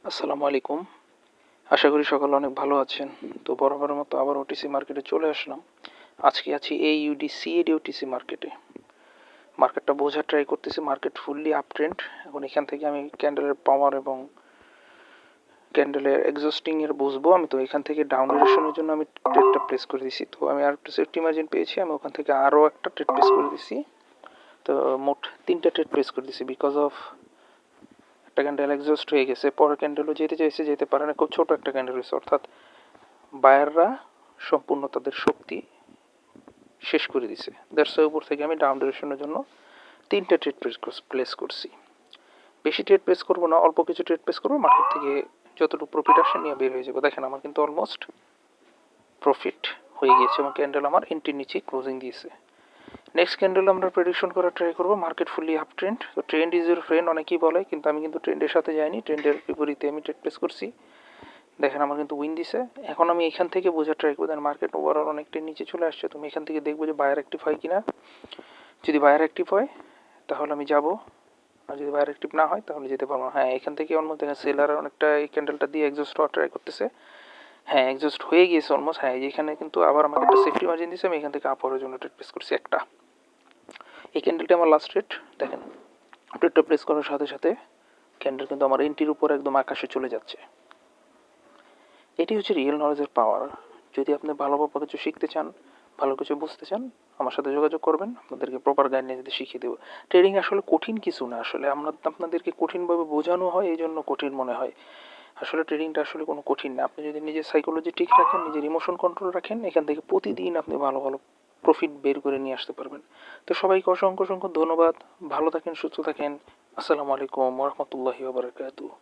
আসসালামু আলাইকুম। আশা করি সকলে অনেক ভালো আছেন। তো বরাবরের মতো আবার ওটিসি মার্কেটে চলে আসলাম। আজকে আছি এইইউডি সিএডি ওটিসি মার্কেটে। মার্কেটটা বোঝার ট্রাই করতেছি। Market fully up trend. এখন এখান থেকে আমি ক্যান্ডেলের পাওয়ার এবং ক্যান্ডেলের এক্সস্টিং এর বুঝবো। আমি তো এখান থেকে ডাউন ডিরেকশনের জন্য আমি ট্রেডটা প্লেস করে দিছি। তো আমি আর একটু সেফটি মার্জিন পেয়েছি। আমি ওখান থেকে আরও একটা ট্রেড প্লেস করে দিছি। তো মোট 3টা ট্রেড প্লেস করে দিছি বিকজ অফ একটা ক্যান্ডেল এক্সস্ট হয়ে গেছে। পরের ক্যান্ডেলও যেতে চাইছে, যেতে পারে না। খুব ছোট একটা ক্যান্ডেল হয়েছে, অর্থাৎ বায়াররা সম্পূর্ণ তাদের শক্তি শেষ করে দিছে। দ্যাটস উপর থেকে আমি ডাউন ডিরেকশনের জন্য 3টা ট্রেড প্লেস করছি। বেশি ট্রেড প্লেস করবো না, অল্প কিছু ট্রেড প্লেস করবো। মার্কেট থেকে যতটুকু প্রফিট আসে নিয়ে বের হয়ে যাবো। দেখেন আমার কিন্তু অলমোস্ট প্রফিট হয়ে গিয়েছে এবং ক্যান্ডেল আমার এন্ট্রির নিচে ক্লোজিং দিয়েছে। নেক্সট ক্যান্ডেল আমরা প্রেডিকশন করার ট্রাই করবো। Market fully up trend. তো ট্রেন্ড ইজ ইউর ফ্রেন্ড অনেকেই বলে, কিন্তু আমি কিন্তু ট্রেন্ডের সাথে যাইনি। ট্রেন্ডের বিপরীতে আমি ট্রেড প্লেস করছি। দেখেন আমার কিন্তু উইন দিছে। এখন আমি এখান থেকে বোঝার ট্রাই করবো। মার্কেট ওভারঅল অনেকটা নিচে চলে আসছে। তুমি এখান থেকে দেখবো যে বায়ার অ্যাক্টিভ হয় কিনা। যদি বায়ার অ্যাক্টিভ হয় তাহলে আমি যাব, আর যদি বায়ার অ্যাক্টিভ না হয় তাহলে যেতে পারবো। হ্যাঁ, এখান থেকে অলমোস্ট দেখেন সেলার অনেকটা এই ক্যান্ডেলটা দিয়ে এক্সস্ট হওয়ার ট্রাই করতেছে। হ্যাঁ, এক্সস্ট হয়ে গিয়েছে অলমোস্ট। হ্যাঁ, এখানে কিন্তু আবার আমাকে একটা সেফটি মার্জিন দিয়েছে। আমি এখান থেকে আপরের জন্য ট্রেড প্লেস করছি একটা। এই ক্যান্ডেলটা আমার লাস্ট ট্রেড। দেখেন ট্রেডটা প্লেস করার সাথে সাথে ক্যান্ডেল কিন্তু আমার এন্ট্রির উপর একদম আকাশে চলে যাচ্ছে। এটি হচ্ছে রিয়েল নলেজের পাওয়ার। যদি আপনি ভালোভাবে কিছু শিখতে চান, ভালো কিছু বুঝতে চান, আমার সাথে যোগাযোগ করবেন। আপনাদেরকে প্রপার গাইডলাইন দিতে শিখিয়ে দেবো। ট্রেডিং আসলে কঠিন কিছু না। আসলে আমরা আপনাদেরকে কঠিনভাবে বোঝানো হয়, এই জন্য কঠিন মনে হয়। আসলে ট্রেডিংটা আসলে কোনো কঠিন না। আপনি যদি নিজের সাইকোলজি ঠিক রাখেন, নিজের ইমোশন কন্ট্রোল রাখেন, এখান থেকে প্রতিদিন আপনি ভালো ভালো প্রফিট বের করে নিয়ে আসতে পারবেন। তো সবাইকে অসংখ্য অসংখ্য ধন্যবাদ। ভালো থাকেন, সুস্থ থাকেন। আসসালামু আলাইকুম ওয়া রাহমাতুল্লাহি ওয়া বারাকাতুহু।